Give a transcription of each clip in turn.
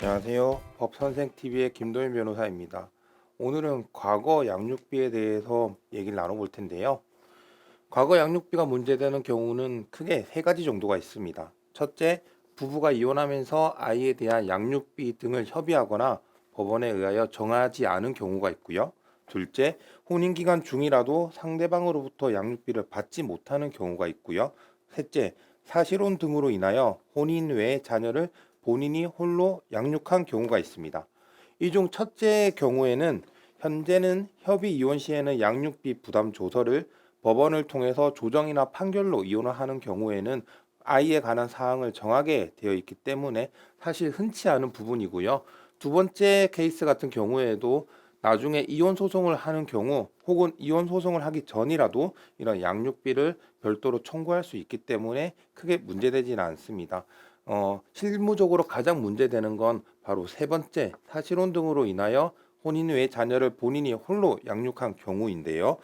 안녕하세요. 법선생TV의 김도현 변호사입니다. 오늘은 과거 양육비에 대해서 얘기를 나눠볼 텐데요. 과거 양육비가 문제되는 경우는 크게 세 가지 정도가 있습니다. 첫째, 부부가 이혼하면서 아이에 대한 양육비 등을 협의하거나 법원에 의하여 정하지 않은 경우가 있고요. 둘째, 혼인기간 중이라도 상대방으로부터 양육비를 받지 못하는 경우가 있고요. 셋째, 사실혼 등으로 인하여 혼인 외의 자녀를 본인이 홀로 양육한 경우가 있습니다. 이 중 첫째 경우에는 현재는 협의 이혼 시에는 양육비 부담 조서를 법원을 통해서 조정이나 판결로 이혼을 하는 경우에는 아이에 관한 사항을 정하게 되어 있기 때문에 사실 흔치 않은 부분이고요. 두 번째 케이스 같은 경우에도 나중에 이혼 소송을 하는 경우 혹은 이혼 소송을 하기 전이라도 이런 양육비를 별도로 청구할 수 있기 때문에 크게 문제되지는 않습니다. 실무적으로 가장 문제되는 건 바로 세 번째, 사실혼 등으로 인하여 혼인 외 자녀를 본인이 홀로 양육한 경우인데요.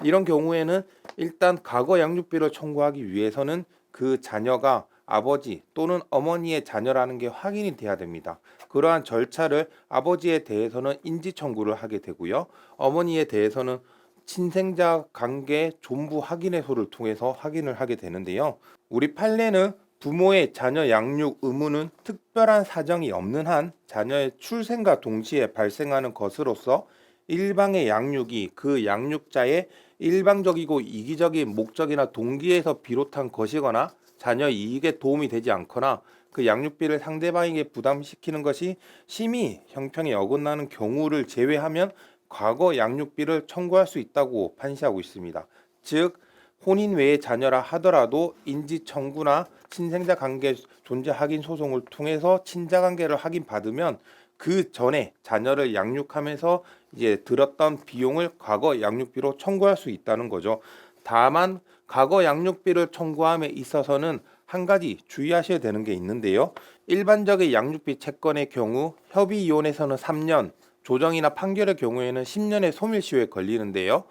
이런 경우에는 일단 과거 양육비를 청구하기 위해서는 그 자녀가 아버지 또는 어머니의 자녀라는 게 확인이 돼야 됩니다. 그러한 절차를 아버지에 대해서는 인지 청구를 하게 되고요. 어머니에 대해서는 친생자 관계 존부 확인해소를 통해서 확인을 하게 되는데요. 우리 판례는 부모의 자녀 양육 의무는 특별한 사정이 없는 한 자녀의 출생과 동시에 발생하는 것으로서 일방의 양육이 그 양육자의 일방적이고 이기적인 목적이나 동기에서 비롯한 것이거나 자녀 이익에 도움이 되지 않거나 그 양육비를 상대방에게 부담시키는 것이 심히 형평에 어긋나는 경우를 제외하면 과거 양육비를 청구할 수 있다고 판시하고 있습니다. 즉 혼인 외의 자녀라 하더라도 인지 청구나 친생자 관계 존재 확인 소송을 통해서 친자 관계를 확인받으면 그 전에 자녀를 양육하면서 이제 들었던 비용을 과거 양육비로 청구할 수 있다는 거죠. 다만 과거 양육비를 청구함에 있어서는 한 가지 주의하셔야 되는 게 있는데요. 일반적인 양육비 채권의 경우 협의 이혼에서는 3년, 조정이나 판결의 경우에는 10년의 소멸시효에 걸리는데요.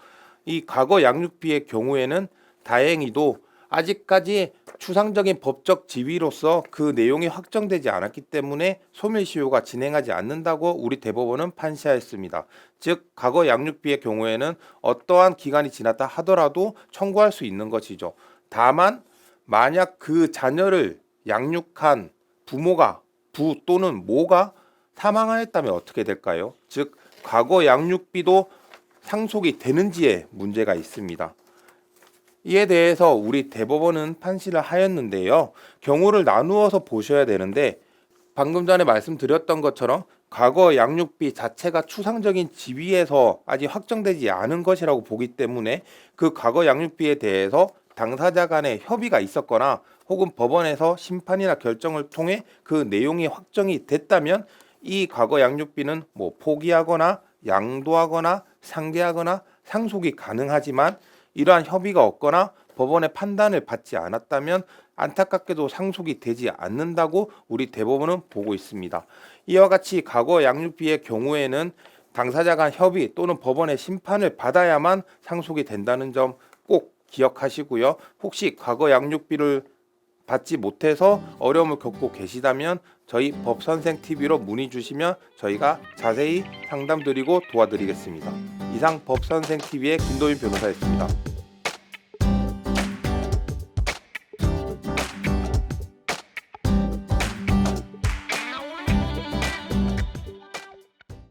이 과거 양육비의 경우에는 다행히도 아직까지 추상적인 법적 지위로서 그 내용이 확정되지 않았기 때문에 소멸시효가 진행하지 않는다고 우리 대법원은 판시하였습니다. 즉 과거 양육비의 경우에는 어떠한 기간이 지났다 하더라도 청구할 수 있는 것이죠. 다만 만약 그 자녀를 양육한 부모가 부 또는 모가 사망하였다면 어떻게 될까요? 즉 과거 양육비도 상속이 되는지에 문제가 있습니다. 이에 대해서 우리 대법원은 판시를 하였는데요. 경우를 나누어서 보셔야 되는데 방금 전에 말씀드렸던 것처럼 과거 양육비 자체가 추상적인 지위에서 아직 확정되지 않은 것이라고 보기 때문에 그 과거 양육비에 대해서 당사자 간의 협의가 있었거나 혹은 법원에서 심판이나 결정을 통해 그 내용이 확정이 됐다면 이 과거 양육비는 포기하거나 양도하거나 상계하거나 상속이 가능하지만 이러한 협의가 없거나 법원의 판단을 받지 않았다면 안타깝게도 상속이 되지 않는다고 우리 대법원은 보고 있습니다. 이와 같이 과거 양육비의 경우에는 당사자 간 협의 또는 법원의 심판을 받아야만 상속이 된다는 점 꼭 기억하시고요. 혹시 과거 양육비를 받지 못해서 어려움을 겪고 계시다면 저희 법선생TV로 문의 주시면 저희가 자세히 상담드리고 도와드리겠습니다. 이상 법선생TV의 김도윤 변호사였습니다.